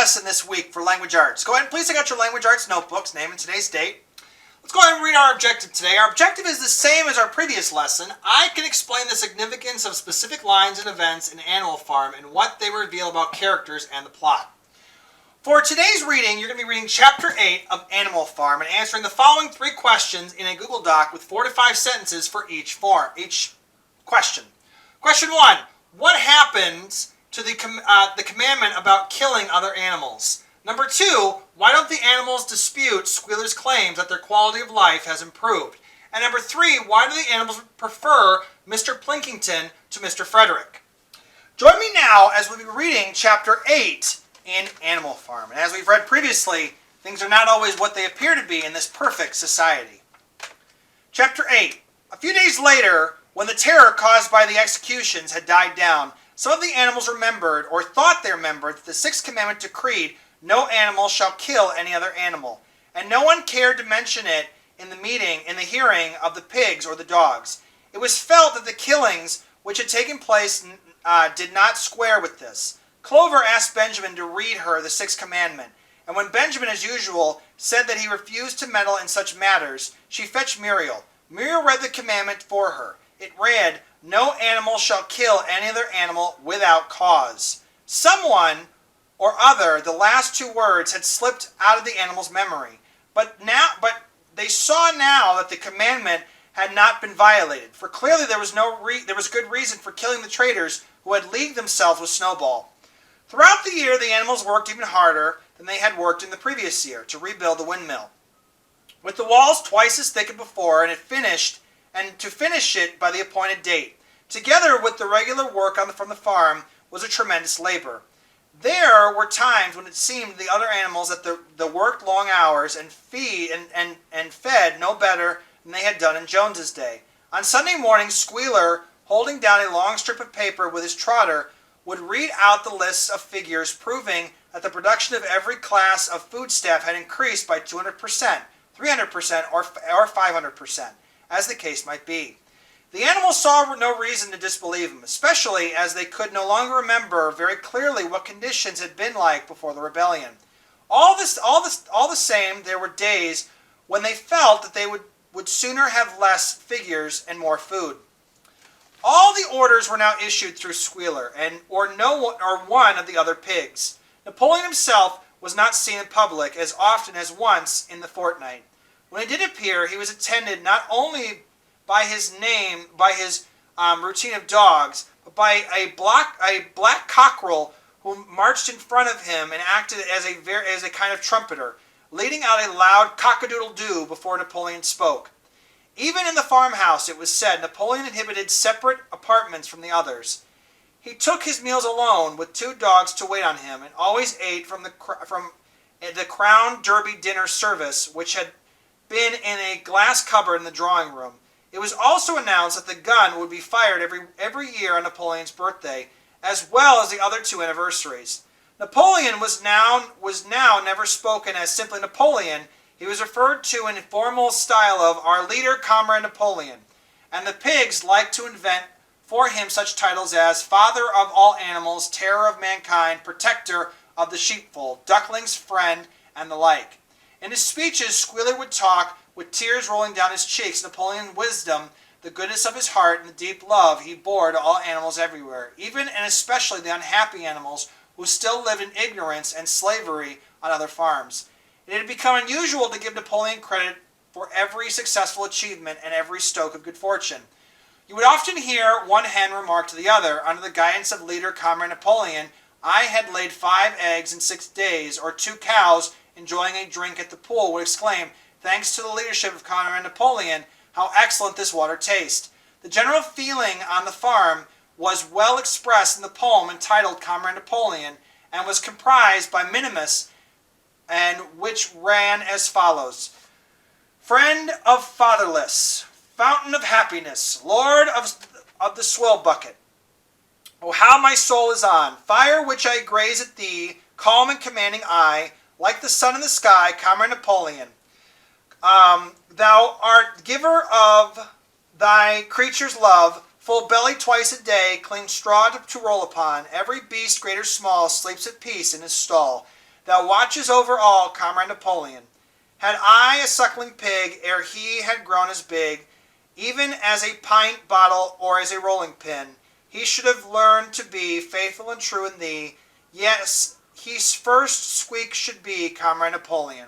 lesson this week for language arts. Go ahead and please take out your language arts notebooks, name and today's date. Let's go ahead and read our objective today. Our objective is the same as our previous lesson. I can explain the significance of specific lines and events in Animal Farm and what they reveal about characters and the plot. For today's reading, you're going to be reading Chapter 8 of Animal Farm and answering the following 3 questions in a Google Doc with 4 to 5 sentences for each question. Question 1. What happens to the commandment about killing other animals? Number 2. Why don't the animals dispute Squealer's claims that their quality of life has improved? And number 3. Why do the animals prefer Mr. Plinkington to Mr. Frederick? Join me now as we'll be reading Chapter 8 in Animal Farm. And as we've read previously, things are not always what they appear to be in this perfect society. Chapter 8. A few days later, when the terror caused by the executions had died down, some of the animals remembered, or thought they remembered, that the 6th commandment decreed, "No animal shall kill any other animal." And no one cared to mention it in the hearing of the pigs or the dogs. It was felt that the killings which had taken place did not square with this. Clover asked Benjamin to read her the 6th commandment, and when Benjamin, as usual, said that he refused to meddle in such matters, she fetched Muriel. Muriel read the commandment for her. It read, "No animal shall kill any other animal without cause." Someone or other, the last 2 words had slipped out of the animal's memory, but they saw now that the commandment had not been violated, for clearly there was good reason for killing the traitors who had leagued themselves with Snowball. Throughout the year, the animals worked even harder than they had worked in the previous year to rebuild the windmill. With the walls twice as thick as before, and to finish it by the appointed date, together with the regular work from the farm, was a tremendous labor. There were times when it seemed to the other animals that the worked long hours and fed no better than they had done in Jones's day. On Sunday morning, Squealer, holding down a long strip of paper with his trotter, would read out the lists of figures proving that the production of every class of foodstuff had increased by 200%, 300%, or 500%, as the case might be. The animals saw no reason to disbelieve him, especially as they could no longer remember very clearly what conditions had been like before the rebellion. All the same, there were days when they felt that they would sooner have less figures and more food. All the orders were now issued through Squealer, or one of the other pigs. Napoleon himself was not seen in public as often as once in the fortnight. When he did appear, he was attended not only by his routine of dogs, but by a black cockerel who marched in front of him and acted as a kind of trumpeter, leading out a loud cock-a-doodle-doo before Napoleon spoke. Even in the farmhouse, it was said, Napoleon inhabited separate apartments from the others. He took his meals alone, with 2 dogs to wait on him, and always ate from the Crown Derby dinner service, which had been in a glass cupboard in the drawing room. It was also announced that the gun would be fired every year on Napoleon's birthday, as well as the other 2 anniversaries. Napoleon was now never spoken as simply Napoleon. He was referred to in a formal style of "our leader, Comrade Napoleon," and the pigs liked to invent for him such titles as "Father of all animals, Terror of mankind, Protector of the sheepfold, Duckling's friend," and the like. In his speeches, Squealer would talk with tears rolling down his cheeks, Napoleon's wisdom, the goodness of his heart, and the deep love he bore to all animals everywhere, even and especially the unhappy animals who still lived in ignorance and slavery on other farms. It had become unusual to give Napoleon credit for every successful achievement and every stroke of good fortune. You would often hear one hen remark to the other, under the guidance of leader Comrade Napoleon, "I had laid 5 eggs in 6 days," or 2 cows, enjoying a drink at the pool, would exclaim, "Thanks to the leadership of Comrade Napoleon, how excellent this water tastes." The general feeling on the farm was well expressed in the poem entitled Comrade Napoleon, and was comprised by Minimus, and which ran as follows: "Friend of fatherless, fountain of happiness, lord of the swill bucket, oh how my soul is on, fire which I graze at thee, calm and commanding eye, like the sun in the sky, Comrade Napoleon. Thou art giver of thy creatures' love, full belly twice a day, clean straw to roll upon, every beast great or small sleeps at peace in his stall. Thou watches over all, Comrade Napoleon. Had I a suckling pig ere he had grown as big, even as a pint bottle or as a rolling pin, he should have learned to be faithful and true in thee. Yes, his first squeak should be Comrade Napoleon.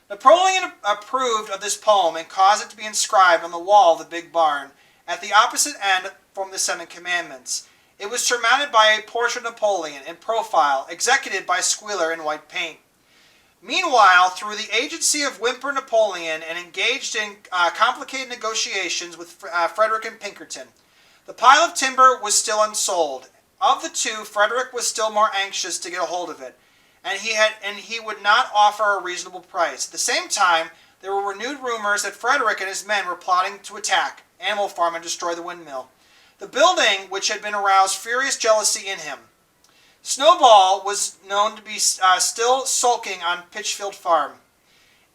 Napoleon approved of this poem and caused it to be inscribed on the wall of the big barn, at the opposite end from the Seven Commandments. It was surmounted by a portrait of Napoleon in profile, executed by Squealer in white paint. Meanwhile, through the agency of Whymper Napoleon and engaged in complicated negotiations with Frederick and Pinkerton, the pile of timber was still unsold. Of the two, Frederick was still more anxious to get a hold of it, and he would not offer a reasonable price. At the same time, there were renewed rumors that Frederick and his men were plotting to attack Animal Farm and destroy the windmill, the building which had been aroused furious jealousy in him. Snowball was known to be still sulking on Pitchfield Farm.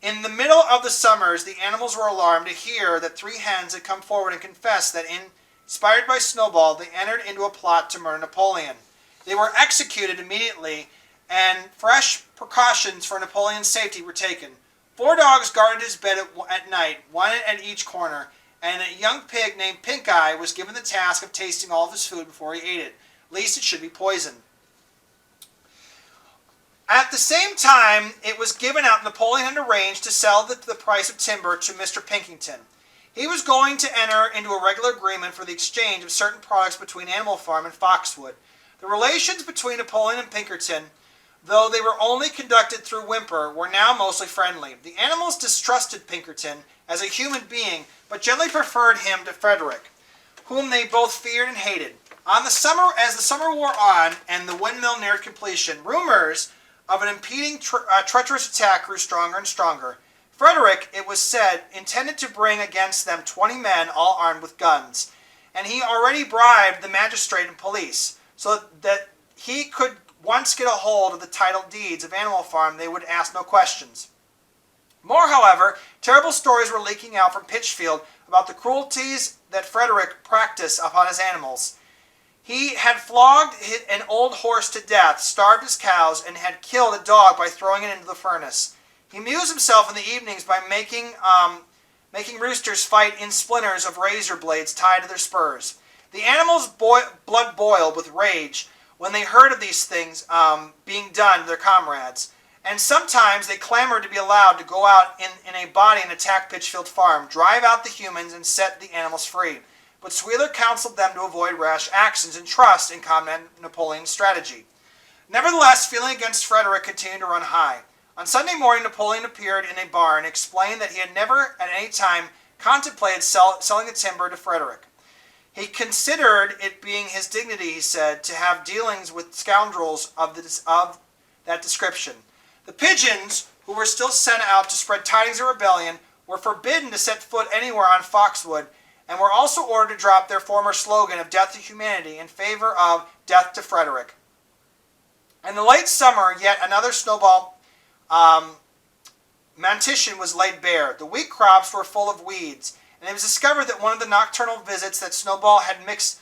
In the middle of the summers, the animals were alarmed to hear that 3 hens had come forward and confessed that, inspired by Snowball, they entered into a plot to murder Napoleon. They were executed immediately, and fresh precautions for Napoleon's safety were taken. 4 dogs guarded his bed at night, 1 at each corner, and a young pig named Pink Eye was given the task of tasting all of his food before he ate it, lest it should be poisoned. At the same time, it was given out Napoleon had arranged to sell the price of timber to Mr. Pinkerton. He was going to enter into a regular agreement for the exchange of certain products between Animal Farm and Foxwood. The relations between Napoleon and Pinkerton, though they were only conducted through Whymper, were now mostly friendly. The animals distrusted Pinkerton as a human being, but generally preferred him to Frederick, whom they both feared and hated. As the summer wore on and the windmill neared completion, rumors of an impending treacherous attack grew stronger and stronger. Frederick, it was said, intended to bring against them 20 men, all armed with guns, and he already bribed the magistrate and police, so that he could once get a hold of the title deeds of Animal Farm, they would ask no questions. More, however, terrible stories were leaking out from Pitchfield about the cruelties that Frederick practiced upon his animals. He had flogged an old horse to death, starved his cows, and had killed a dog by throwing it into the furnace. He amused himself in the evenings by making roosters fight in splinters of razor blades tied to their spurs. The animals' blood boiled with rage when they heard of these things being done to their comrades, and sometimes they clamored to be allowed to go out in a body and attack Pitchfield Farm, drive out the humans, and set the animals free. But Squealer counseled them to avoid rash actions and trust in Comrade Napoleon's strategy. Nevertheless, feeling against Frederick continued to run high. On Sunday morning, Napoleon appeared in a bar and explained that he had never at any time contemplated selling the timber to Frederick. He considered it being his dignity, he said, to have dealings with scoundrels of that description. The pigeons, who were still sent out to spread tidings of rebellion, were forbidden to set foot anywhere on Foxwood, and were also ordered to drop their former slogan of death to humanity in favor of death to Frederick. In the late summer, yet another Snowball mansion was laid bare. The wheat crops were full of weeds, and it was discovered that one of the nocturnal visits that Snowball had mixed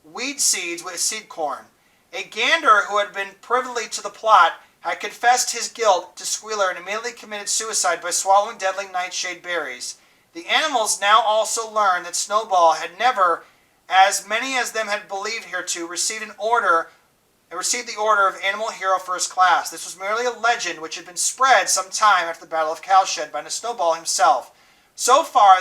weed seeds with seed corn. A gander who had been privy to the plot had confessed his guilt to Squealer and immediately committed suicide by swallowing deadly nightshade berries. The animals now also learned that Snowball had never, as many as them had believed hereto, received the order of Animal Hero First Class. This was merely a legend which had been spread some time after the Battle of Cowshed by Snowball himself. So far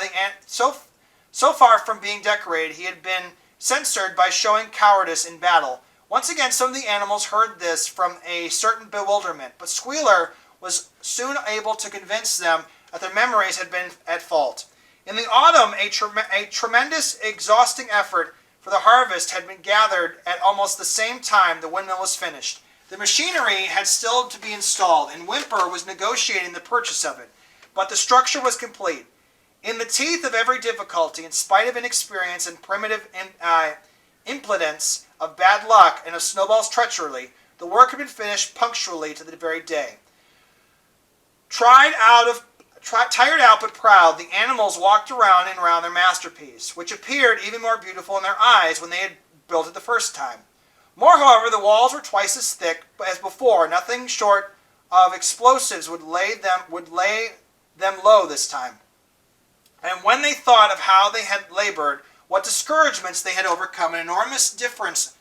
from being decorated, he had been censured by showing cowardice in battle. Once again, some of the animals heard this from a certain bewilderment, but Squealer was soon able to convince them that their memories had been at fault. In the autumn, a tremendous, exhausting effort for the harvest had been gathered at almost the same time the windmill was finished. The machinery had still to be installed, and Whymper was negotiating the purchase of it, but the structure was complete. In the teeth of every difficulty, in spite of inexperience and primitive impotence of bad luck and of Snowball's treachery, the work had been finished punctually to the very day. Tired out but proud, the animals walked around and around their masterpiece, which appeared even more beautiful in their eyes when they had built it the first time. More, however, the walls were twice as thick as before, nothing short of explosives would lay them low this time. And when they thought of how they had labored, what discouragements they had overcome, an enormous difference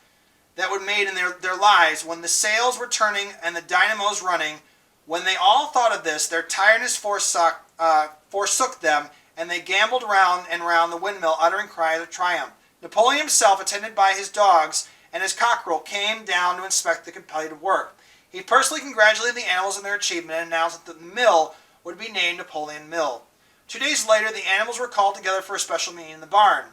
that would made in their lives when the sails were turning and the dynamos running, when they all thought of this, their tiredness forsook them, and they gambled round and round the windmill, uttering cries of triumph. Napoleon himself, attended by his dogs and his cockerel, came down to inspect the completed work. He personally congratulated the animals on their achievement and announced that the mill would be named Napoleon Mill. 2 days later, the animals were called together for a special meeting in the barn.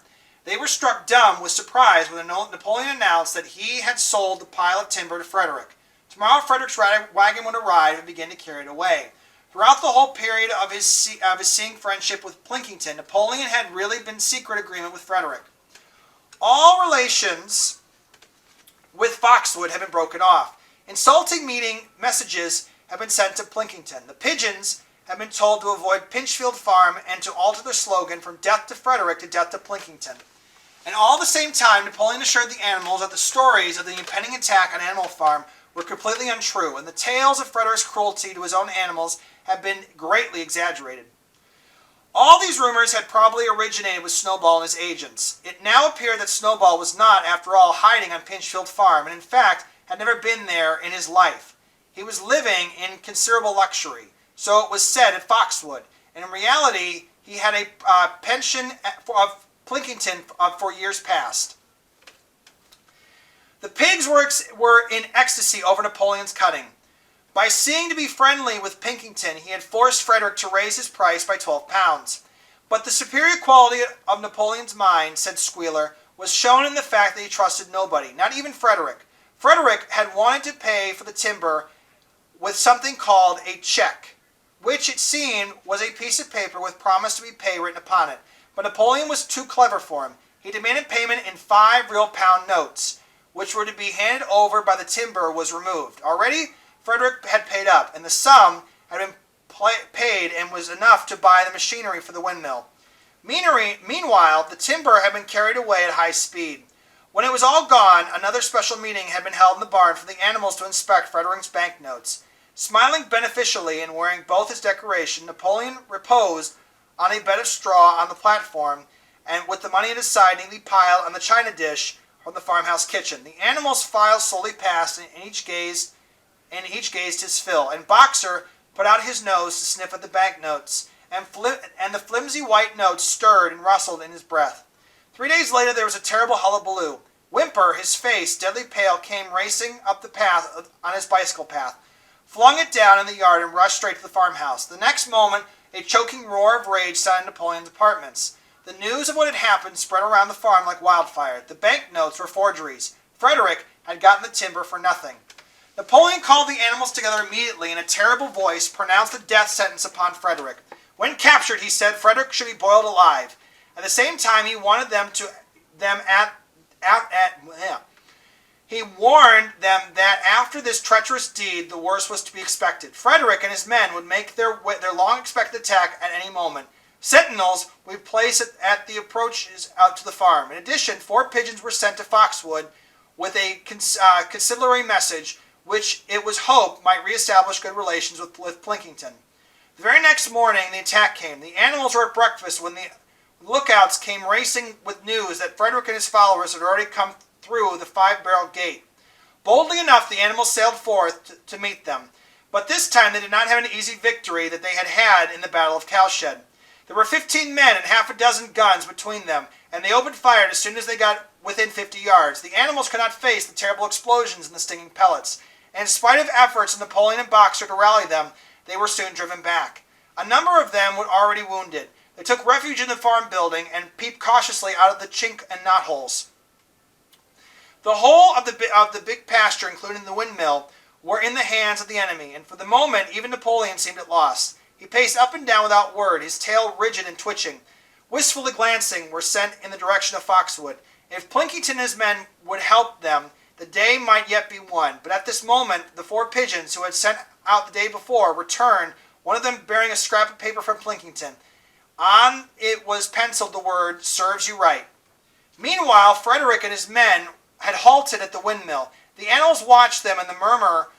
They were struck dumb with surprise when Napoleon announced that he had sold the pile of timber to Frederick. Tomorrow, Frederick's wagon would arrive and begin to carry it away. Throughout the whole period of his seeing friendship with Plinkington, Napoleon had really been in secret agreement with Frederick. All relations with Foxwood had been broken off. Insulting meeting messages had been sent to Plinkington. The pigeons had been told to avoid Pinchfield Farm and to alter their slogan from death to Frederick to death to Plinkington. And all at the same time, Napoleon assured the animals that the stories of the impending attack on Animal Farm were completely untrue, and the tales of Frederick's cruelty to his own animals had been greatly exaggerated. All these rumors had probably originated with Snowball and his agents. It now appeared that Snowball was not, after all, hiding on Pinchfield Farm, and in fact had never been there in his life. He was living in considerable luxury, so it was said at Foxwood, and in reality he had a pension of Plinkington for years past. The pigs were in ecstasy over Napoleon's cutting. By seeming to be friendly with Plinkington, he had forced Frederick to raise his price by 12 pounds. But the superior quality of Napoleon's mind, said Squealer, was shown in the fact that he trusted nobody, not even Frederick. Frederick had wanted to pay for the timber with something called a check, which it seemed was a piece of paper with promise to be paid written upon it. But Napoleon was too clever for him. He demanded payment in 5 real pound notes, which were to be handed over by the timber was removed. Already, Frederick had paid up, and the sum had been paid and was enough to buy the machinery for the windmill. Meanwhile, the timber had been carried away at high speed. When it was all gone, another special meeting had been held in the barn for the animals to inspect Frederick's banknotes. Smiling beneficially and wearing both his decoration, Napoleon reposed on a bed of straw on the platform, and with the money at his side neatly piled on the china dish from the farmhouse kitchen. The animals filed slowly past, and each gazed his fill, and Boxer put out his nose to sniff at the banknotes, and the flimsy white notes stirred and rustled in his breath. 3 days later there was a terrible hullabaloo. Whymper, his face deadly pale, came racing up the path on his bicycle path, flung it down in the yard, and rushed straight to the farmhouse. The next moment a choking roar of rage sounded in Napoleon's apartments. The news of what had happened spread around the farm like wildfire. The banknotes were forgeries. Frederick had gotten the timber for nothing. Napoleon called the animals together immediately and in a terrible voice pronounced the death sentence upon Frederick. When captured, he said, Frederick should be boiled alive. At the same time, he wanted He warned them that after this treacherous deed, the worst was to be expected. Frederick and his men would make their long-expected attack at any moment. Sentinels would be placed at the approaches out to the farm. In addition, 4 pigeons were sent to Foxwood with a conciliatory message, which it was hoped might reestablish good relations with Plinkington. The very next morning, the attack came. The animals were at breakfast when the lookouts came racing with news that Frederick and his followers had already come through the 5-barrel gate. Boldly enough, the animals sailed forth to meet them. But this time they did not have an easy victory that they had in the Battle of Cowshed. There were 15 men and half a dozen guns between them, and they opened fire as soon as they got within 50 yards. The animals could not face the terrible explosions and the stinging pellets, and in spite of efforts of Napoleon and Boxer to rally them, they were soon driven back. A number of them were already wounded. They took refuge in the farm building and peeped cautiously out of the chink and knotholes. The whole of the big pasture, including the windmill, were in the hands of the enemy, and for the moment even Napoleon seemed at loss. He paced up and down without word, his tail rigid and twitching. Wistfully glancing were sent in the direction of Foxwood. If Plinkington and his men would help them, the day might yet be won. But at this moment, the 4 pigeons who had sent out the day before returned, one of them bearing a scrap of paper from Plinkington. On it was penciled the word, "Serves you right." Meanwhile, Frederick and his men had halted at the windmill. The animals watched them, and the murmur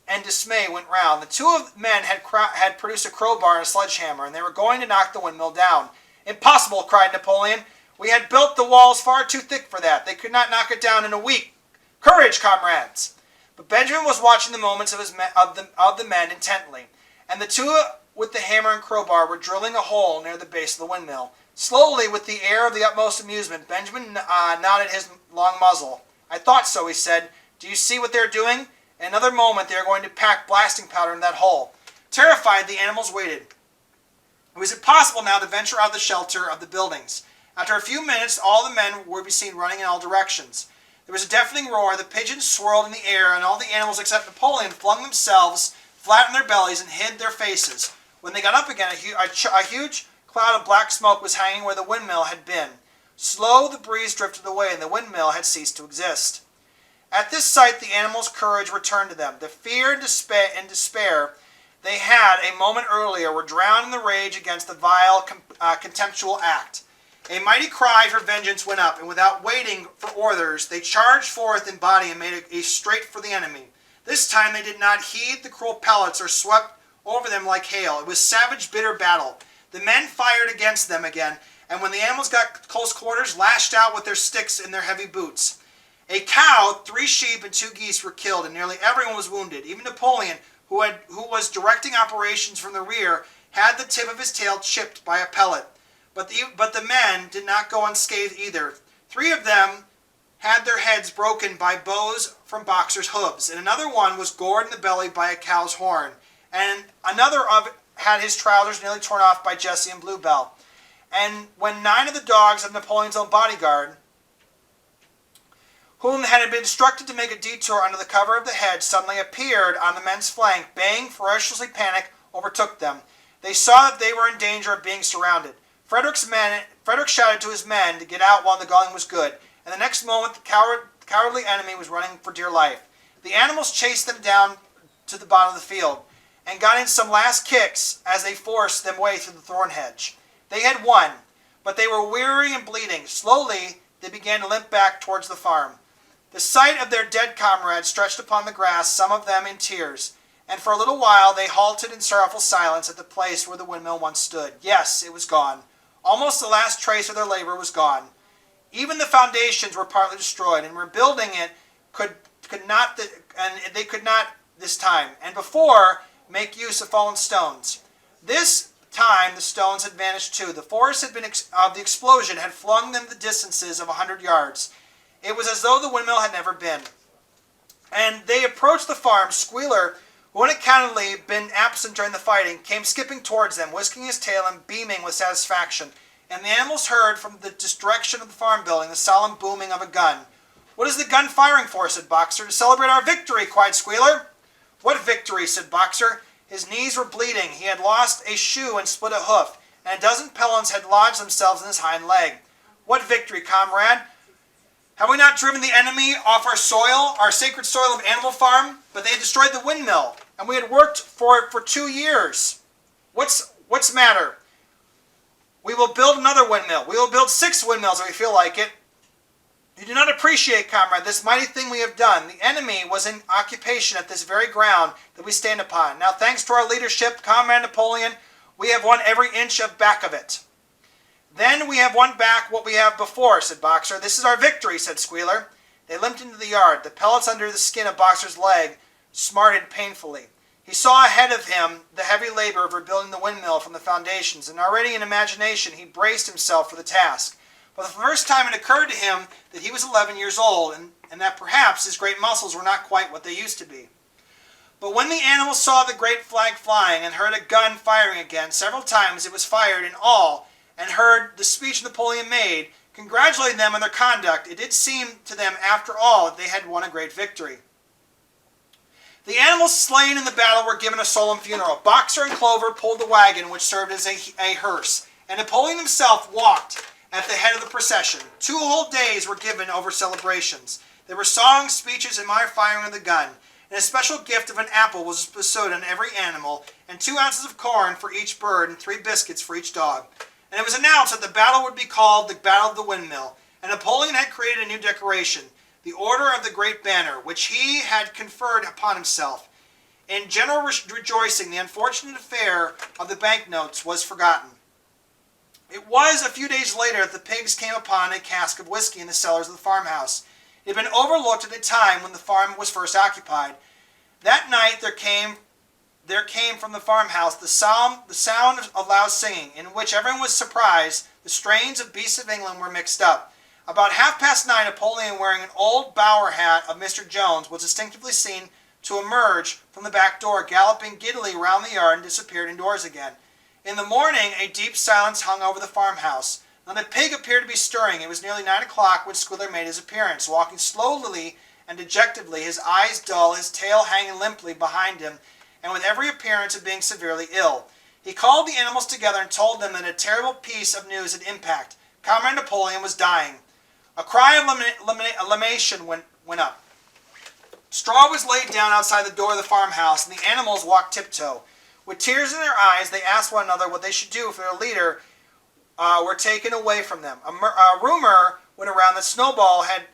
and dismay went round. The two of men had produced a crowbar and a sledgehammer, and they were going to knock the windmill down. "Impossible," cried Napoleon. "We had built the walls far too thick for that. They could not knock it down in a week. Courage, comrades!" But Benjamin was watching the movements of the men intently, and the two with the hammer and crowbar were drilling a hole near the base of the windmill. Slowly, with the air of the utmost amusement, Benjamin nodded his long muzzle. "I thought so," he said. "Do you see what they are doing? In another moment they are going to pack blasting powder in that hole." Terrified, the animals waited. It was impossible now to venture out of the shelter of the buildings. After a few minutes, all the men were to be seen running in all directions. There was a deafening roar, the pigeons swirled in the air, and all the animals except Napoleon flung themselves flat on their bellies and hid their faces. When they got up again, a huge cloud of black smoke was hanging where the windmill had been. Slow the breeze drifted away, and the windmill had ceased to exist. At this sight, the animals' courage returned to them. The fear and despair they had a moment earlier were drowned in the rage against the vile, contemptual act. A mighty cry for vengeance went up, and without waiting for orders, they charged forth in body and made a straight for the enemy. This time they did not heed the cruel pellets or swept over them like hail. It was savage, bitter battle. The men fired against them again, and when the animals got close quarters, lashed out with their sticks and their heavy boots. A cow, 3 sheep, and 2 geese were killed, and nearly everyone was wounded. Even Napoleon, who was directing operations from the rear, had the tip of his tail chipped by a pellet. But the men did not go unscathed either. 3 of them had their heads broken by blows from boxers' hooves, and another one was gored in the belly by a cow's horn, and another had his trousers nearly torn off by Jessie and Bluebell. And when 9 of the dogs of Napoleon's own bodyguard, whom had been instructed to make a detour under the cover of the hedge, suddenly appeared on the men's flank, baying ferociously, panic overtook them. They saw that they were in danger of being surrounded. Frederick shouted to his men to get out while the going was good, and the next moment the cowardly enemy was running for dear life. The animals chased them down to the bottom of the field, and got in some last kicks as they forced them way through the thorn hedge. They had won, but they were weary and bleeding. Slowly they began to limp back towards the farm. The sight of their dead comrades stretched upon the grass, some of them in tears, and for a little while they halted in sorrowful silence at the place where the windmill once stood. Yes, it was gone. Almost the last trace of their labor was gone. Even the foundations were partly destroyed, and rebuilding it could not this time, and before make use of fallen stones. This time the stones had vanished too. The force of the explosion had flung them the distances of 100 yards. It was as though the windmill had never been. And they approached the farm. Squealer, who unaccountably been absent during the fighting, came skipping towards them, whisking his tail and beaming with satisfaction. And the animals heard from the direction of the farm building the solemn booming of a gun. "What is the gun firing for?" said Boxer. "To celebrate our victory," cried Squealer. "What victory?" said Boxer. His knees were bleeding. He had lost a shoe and split a hoof, and a dozen pellets had lodged themselves in his hind leg. "What victory, comrade? Have we not driven the enemy off our soil, our sacred soil of Animal Farm? But they had destroyed the windmill, and we had worked for it for 2 years. What's matter? We will build another windmill. We will build 6 windmills if we feel like it. You do not appreciate, comrade, this mighty thing we have done. The enemy was in occupation at this very ground that we stand upon. Now, thanks to our leadership, Comrade Napoleon, we have won every inch of back of it." "Then we have won back what we have before," said Boxer. "This is our victory," said Squealer. They limped into the yard. The pellets under the skin of Boxer's leg smarted painfully. He saw ahead of him the heavy labor of rebuilding the windmill from the foundations, and already in imagination he braced himself for the task. For the first time it occurred to him that he was 11 years old, and that perhaps his great muscles were not quite what they used to be. But when the animals saw the great flag flying and heard a gun firing again, several times it was fired in all, and heard the speech Napoleon made, congratulating them on their conduct, it did seem to them after all that they had won a great victory. The animals slain in the battle were given a solemn funeral. Boxer and Clover pulled the wagon which served as a hearse, and Napoleon himself walked at the head of the procession. 2 whole days were given over celebrations. There were songs, speeches, and my firing of the gun, and a special gift of an apple was bestowed on every animal, and 2 ounces of corn for each bird, and 3 biscuits for each dog. And it was announced that the battle would be called the Battle of the Windmill, and Napoleon had created a new decoration, the Order of the Great Banner, which he had conferred upon himself. In general rejoicing, the unfortunate affair of the banknotes was forgotten. It was a few days later that the pigs came upon a cask of whiskey in the cellars of the farmhouse. It had been overlooked at the time when the farm was first occupied. That night there came from the farmhouse the sound of loud singing, in which everyone was surprised. The strains of Beasts of England were mixed up. About 9:30, Napoleon, wearing an old Bower hat of Mr. Jones, was distinctly seen to emerge from the back door, galloping giddily round the yard, and disappeared indoors again. In the morning, a deep silence hung over the farmhouse. Not a pig appeared to be stirring. It was nearly 9 o'clock when Squealer made his appearance, walking slowly and dejectedly, his eyes dull, his tail hanging limply behind him, and with every appearance of being severely ill. He called the animals together and told them that a terrible piece of news had impact. Comrade Napoleon was dying. A cry of lamentation went up. Straw was laid down outside the door of the farmhouse, and the animals walked tiptoe. With tears in their eyes, they asked one another what they should do if their leader were taken away from them. A rumor went around that Snowball had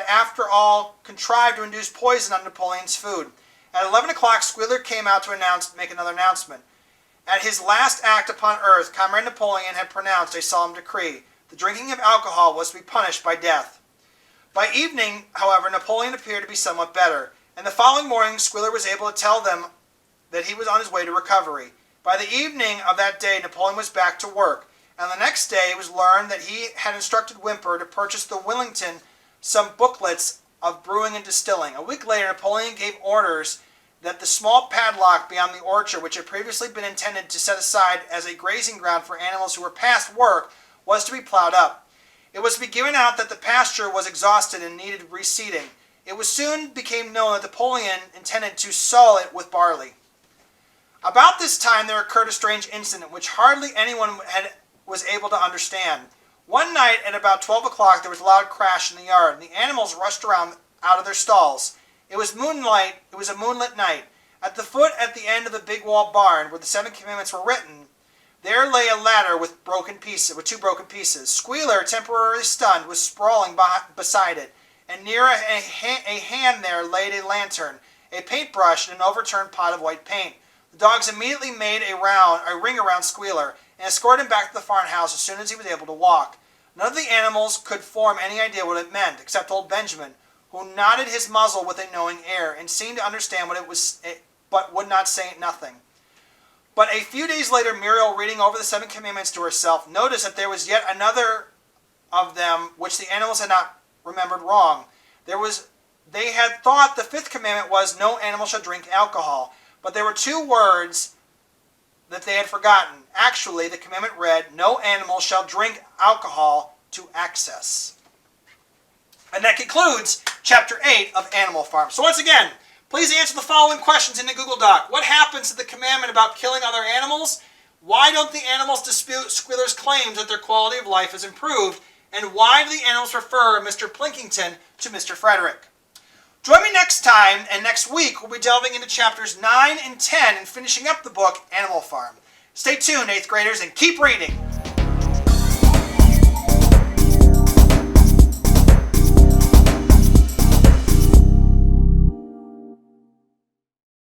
after all contrived to induce poison on Napoleon's food. At 11 o'clock, Squealer came out to make another announcement. At his last act upon earth, Comrade Napoleon had pronounced a solemn decree. The drinking of alcohol was to be punished by death. By evening, however, Napoleon appeared to be somewhat better, and the following morning Squealer was able to tell them that he was on his way to recovery. By the evening of that day, Napoleon was back to work, and the next day it was learned that he had instructed Whymper to purchase the Willington some booklets of brewing and distilling. A week later, Napoleon gave orders that the small padlock beyond the orchard, which had previously been intended to set aside as a grazing ground for animals who were past work, was to be plowed up. It was to be given out that the pasture was exhausted and needed reseeding. It was soon became known that Napoleon intended to sow it with barley. About this time there occurred a strange incident which hardly anyone was able to understand. One night at about 12 o'clock there was a loud crash in the yard, and the animals rushed around out of their stalls. It was a moonlit night. At the end of the big walled barn, where the 7 Commandments were written, there lay a ladder with two broken pieces. Squealer, temporarily stunned, was sprawling beside it, and near a hand there laid a lantern, a paintbrush, and an overturned pot of white paint. The dogs immediately made a ring around Squealer, and escorted him back to the farmhouse as soon as he was able to walk. None of the animals could form any idea what it meant, except old Benjamin, who nodded his muzzle with a knowing air, and seemed to understand what it was, but would not say nothing. But a few days later, Muriel, reading over the 7 Commandments to herself, noticed that there was yet another of them which the animals had not remembered wrong. They had thought the 5th commandment was, no animal shall drink alcohol, but there were 2 words that they had forgotten. Actually, the commandment read, no animal shall drink alcohol to excess. And that concludes Chapter 8 of Animal Farm. So once again, please answer the following questions in the Google Doc. What happens to the commandment about killing other animals? Why don't the animals dispute Squealer's claims that their quality of life is improved? And why do the animals prefer Mr. Plinkington to Mr. Frederick? Join me next time, and next week we'll be delving into chapters 9 and 10 and finishing up the book Animal Farm. Stay tuned, 8th graders, and keep reading!